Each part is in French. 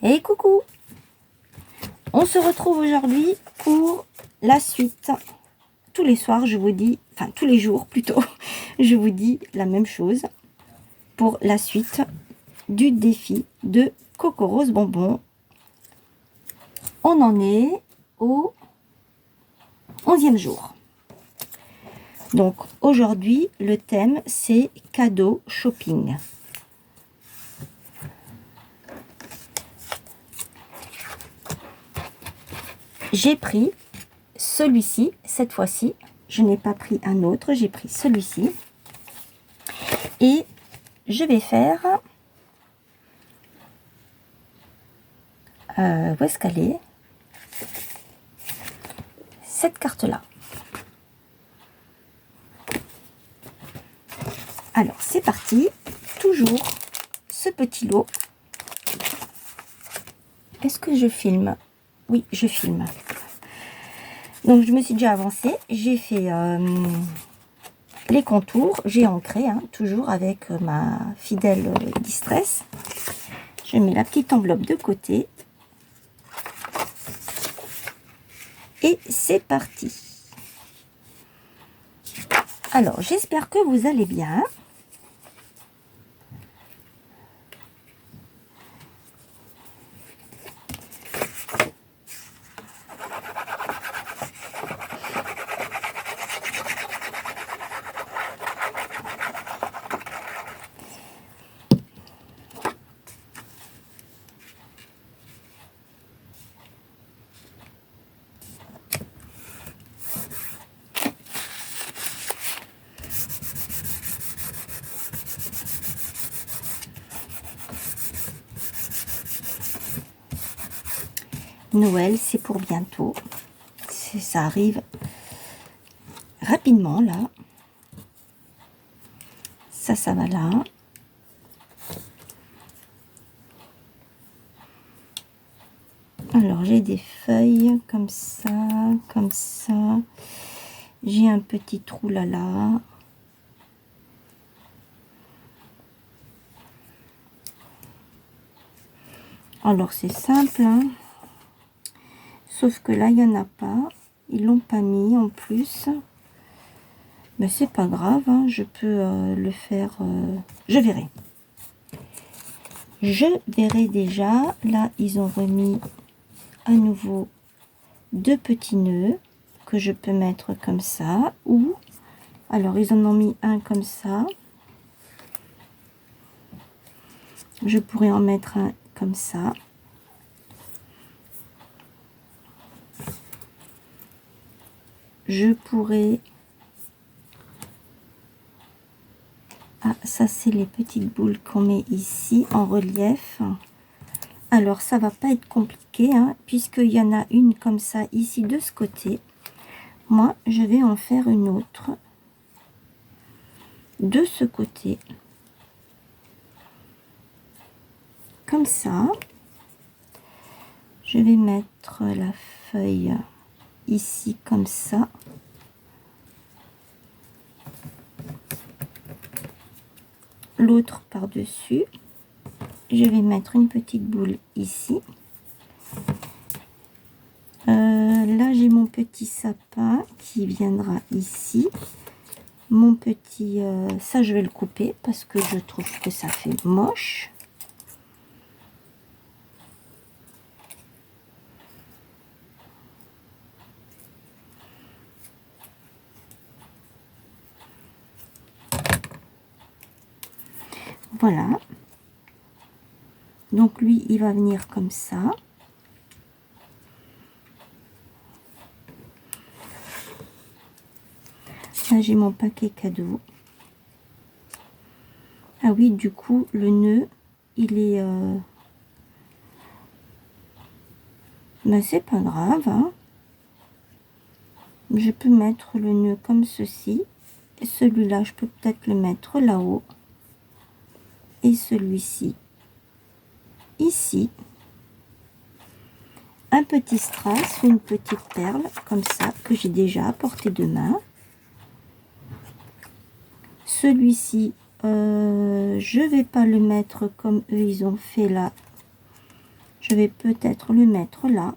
Et coucou! On se retrouve aujourd'hui pour la suite. Tous les soirs, je vous dis, enfin tous les jours plutôt, je vous dis la même chose pour la suite du défi de Coco Rose Bonbon. On en est au 11e jour. Donc aujourd'hui, le thème c'est cadeau shopping. J'ai pris celui-ci, cette fois-ci, je n'ai pas pris un autre, j'ai pris celui-ci. Et je vais faire, où est-ce qu'elle est? Cette carte-là. Alors, c'est parti. Toujours ce petit lot. Est-ce que je filme? Oui, je filme. Donc, je me suis déjà avancée. J'ai fait les contours. J'ai ancré, hein, toujours avec ma fidèle Distress. Je mets la petite enveloppe de côté. Et c'est parti. Alors, j'espère que vous allez bien. Noël, c'est pour bientôt. Ça arrive rapidement, là. Ça va là. Alors, j'ai des feuilles comme ça, comme ça. J'ai un petit trou là. Alors, c'est simple, hein. Sauf que là, il n'y en a pas. Ils l'ont pas mis en plus. Mais c'est pas grave, hein. Je peux le faire. Je verrai. Je verrai déjà. Là, ils ont remis à nouveau deux petits nœuds que je peux mettre comme ça. Ou, alors, ils en ont mis un comme ça. Je pourrais en mettre un comme ça. Je pourrais... Ah, ça c'est les petites boules qu'on met ici en relief. Alors ça va pas être compliqué, hein, puisqu'il y en a une comme ça ici de ce côté. Moi je vais en faire une autre de ce côté. Comme ça. Je vais mettre la feuille ici comme ça. L'autre par-dessus. Je vais mettre une petite boule ici. Là, j'ai mon petit sapin qui viendra ici. Mon petit... ça, je vais le couper parce que je trouve que ça fait moche. Voilà. Donc, lui, il va venir comme ça. Là, j'ai mon paquet cadeau. Ah oui, du coup, le nœud, il est... Ben, c'est pas grave, hein. Je peux mettre le nœud comme ceci. Et celui-là, je peux peut-être le mettre là-haut. Et celui-ci, ici. Un petit strass ou une petite perle, comme ça, que j'ai déjà à portée de main. Celui-ci, je vais pas le mettre comme eux, ils ont fait là. Je vais peut-être le mettre là.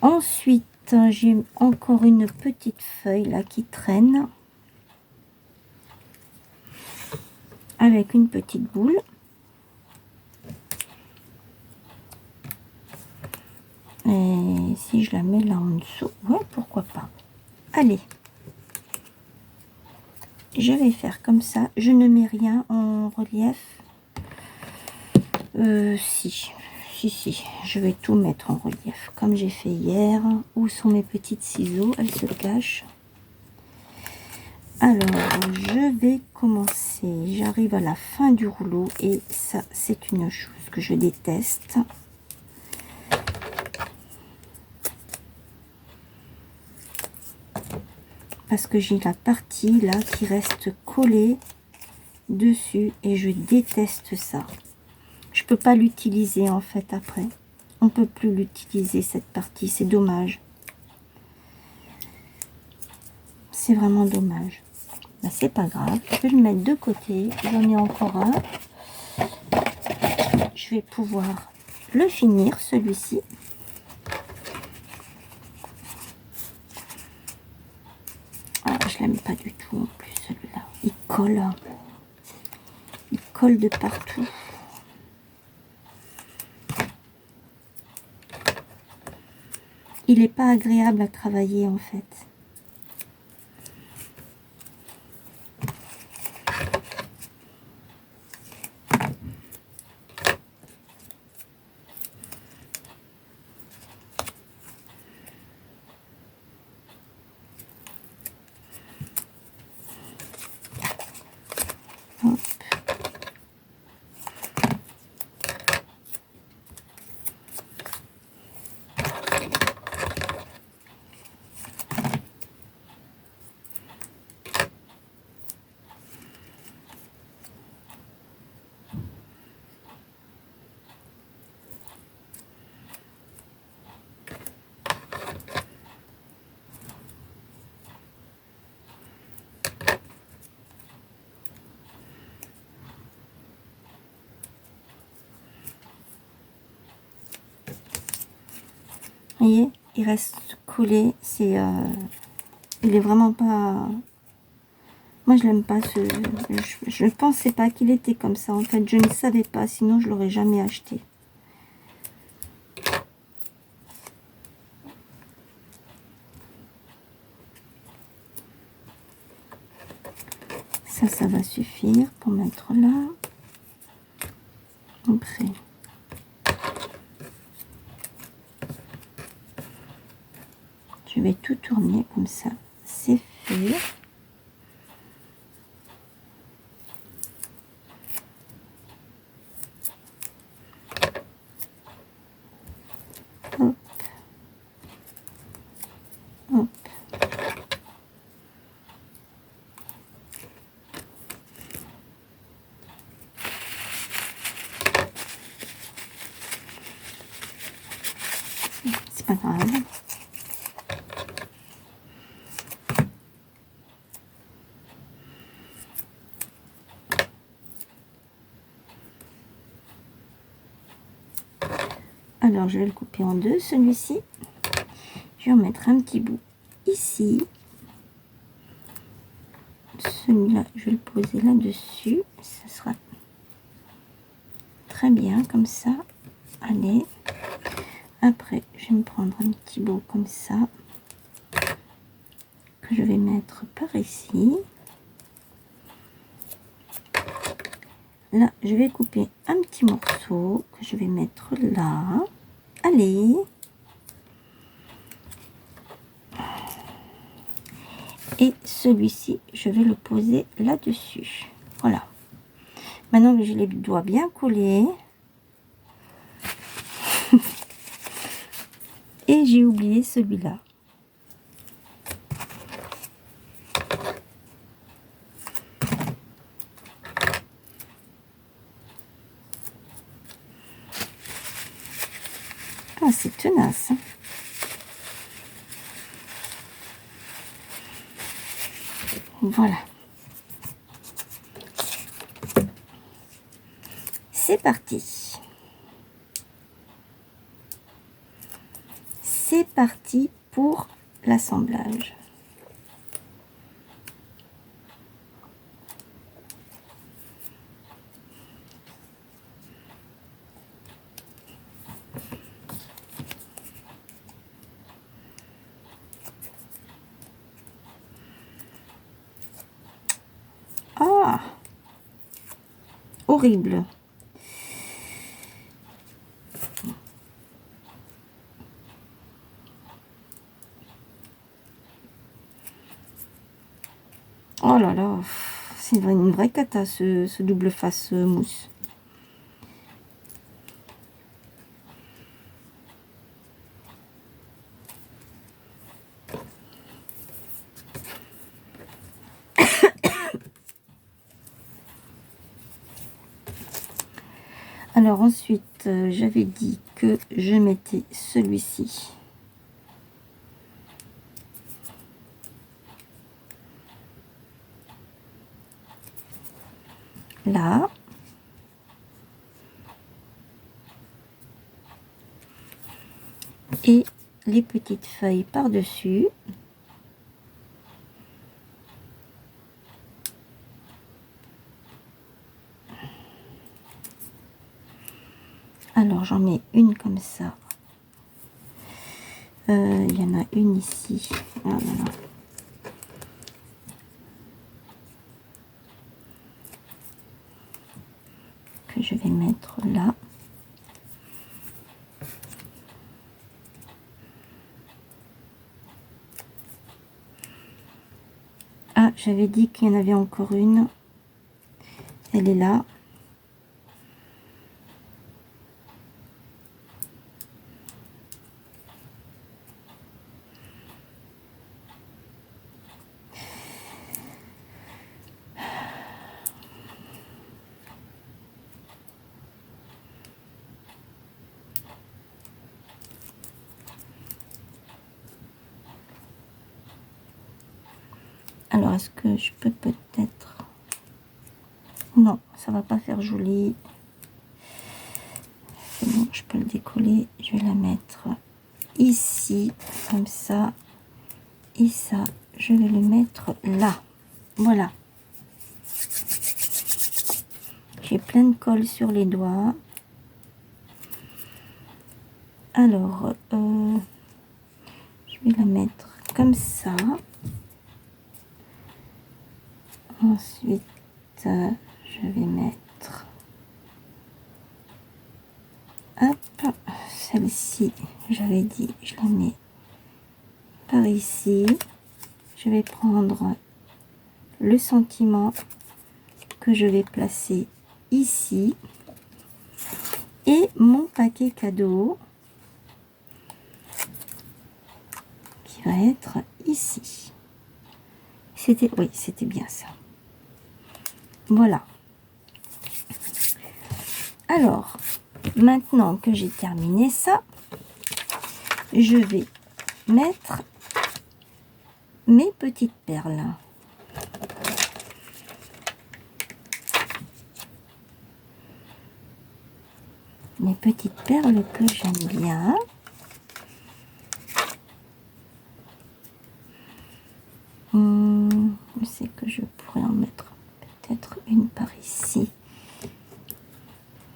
Ensuite, j'ai encore une petite feuille là qui traîne. Avec une petite boule. Et si je la mets là en dessous, ouais, pourquoi pas. Allez. Je vais faire comme ça. Je ne mets rien en relief. Si, je vais tout mettre en relief, comme j'ai fait hier. Où sont mes petites ciseaux? Elles se cachent. Alors, je vais commencer. J'arrive à la fin du rouleau et ça, c'est une chose que je déteste. Parce que j'ai la partie là qui reste collée dessus et je déteste ça. Je peux pas l'utiliser en fait après. On peut plus l'utiliser cette partie, c'est dommage. C'est vraiment dommage. Ben, c'est pas grave, je vais le mettre de côté. J'en ai encore un. Je vais pouvoir le finir celui-ci. Ah, je l'aime pas du tout en plus celui-là. Il colle de partout. Il n'est pas agréable à travailler en fait. Hop. Vous voyez, il reste collé. C'est, il est vraiment pas. Moi, je l'aime pas. Je ne pensais pas qu'il était comme ça. En fait, je ne savais pas. Sinon, je l'aurais jamais acheté. Ça va suffire pour mettre là. Après. Je vais tout tourner comme ça. C'est fait. Hop. Hop. C'est pas grave. Alors, je vais le couper en deux, celui-ci. Je vais en mettre un petit bout ici. Celui-là, je vais le poser là-dessus. Ça sera très bien, comme ça. Allez. Après, je vais me prendre un petit bout comme ça. Que je vais mettre par ici. Là, je vais couper un petit morceau que je vais mettre là. Allez. Et celui-ci, je vais le poser là-dessus. Voilà. Maintenant que j'ai les doigts bien collés. Et j'ai oublié celui-là. Ah, c'est tenace. Voilà. c'est parti. C'est parti pour l'assemblage. Ah, horrible. Oh là là, c'est une vraie cata ce double face mousse. Alors ensuite, j'avais dit que je mettais celui-ci. Là. Et les petites feuilles par-dessus. Alors j'en mets une comme ça. Il y en a une ici. Ah, voilà. Que je vais mettre là. Ah, j'avais dit qu'il y en avait encore une. Elle est là. Alors, est-ce que je peux peut-être... Non, ça va pas faire joli. C'est bon, je peux le décoller. Je vais la mettre ici, comme ça. Et ça, je vais le mettre là. Voilà. J'ai plein de colle sur les doigts. Alors, je vais la mettre comme ça. Ensuite, je vais mettre, hop, celle-ci, j'avais dit, je la mets par ici. Je vais prendre le sentiment que je vais placer ici et mon paquet cadeau qui va être ici. C'était, oui, c'était bien ça. Voilà. Alors, maintenant que j'ai terminé ça, je vais mettre mes petites perles. Mes petites perles que j'aime bien. Je sais que je pourrais en mettre peut-être une par ici,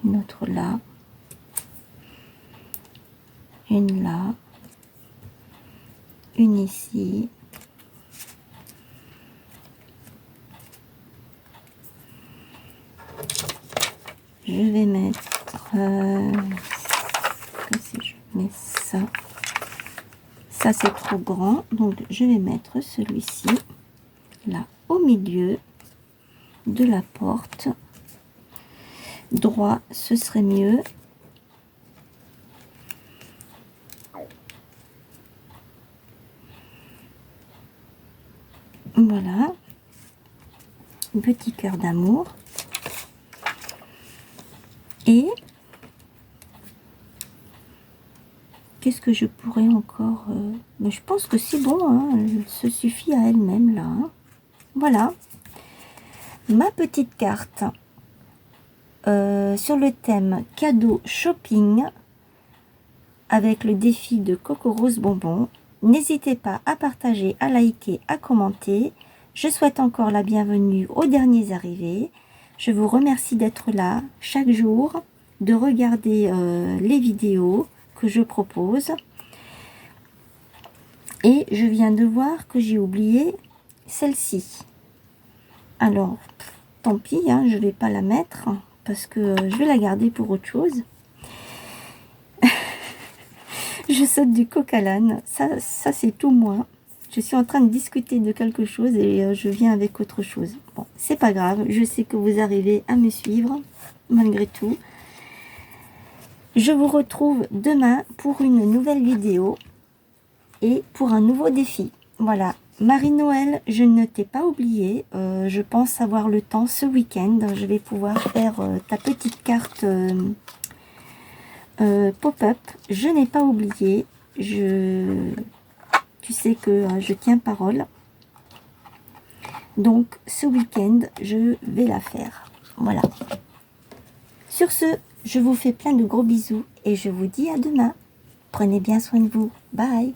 une autre là, une là, une ici, je vais mettre si je mets ça, ça c'est trop grand, donc je vais mettre celui-ci là au milieu de la porte. Droit, ce serait mieux. Voilà, petit cœur d'amour. Et qu'est-ce que je pourrais encore mais je pense que c'est bon, hein, elle se suffit à elle-même là, hein. Voilà, ma petite carte sur le thème cadeau shopping avec le défi de Coco Rose Bonbon. N'hésitez pas à partager, à liker, à commenter. Je souhaite encore la bienvenue aux derniers arrivés. Je vous remercie d'être là chaque jour, de regarder les vidéos que je propose. Et je viens de voir que j'ai oublié celle-ci. Alors, tant pis, hein, je ne vais pas la mettre parce que je vais la garder pour autre chose. Je saute du coq à l'âne. Ça c'est tout moi. Je suis en train de discuter de quelque chose et je viens avec autre chose. Bon, c'est pas grave. Je sais que vous arrivez à me suivre malgré tout. Je vous retrouve demain pour une nouvelle vidéo et pour un nouveau défi. Voilà. Marie-Noël, je ne t'ai pas oublié. Je pense avoir le temps ce week-end. Je vais pouvoir faire ta petite carte pop-up. Je n'ai pas oublié. Tu sais que je tiens parole. Donc, ce week-end, je vais la faire. Voilà. Sur ce, je vous fais plein de gros bisous et je vous dis à demain. Prenez bien soin de vous. Bye.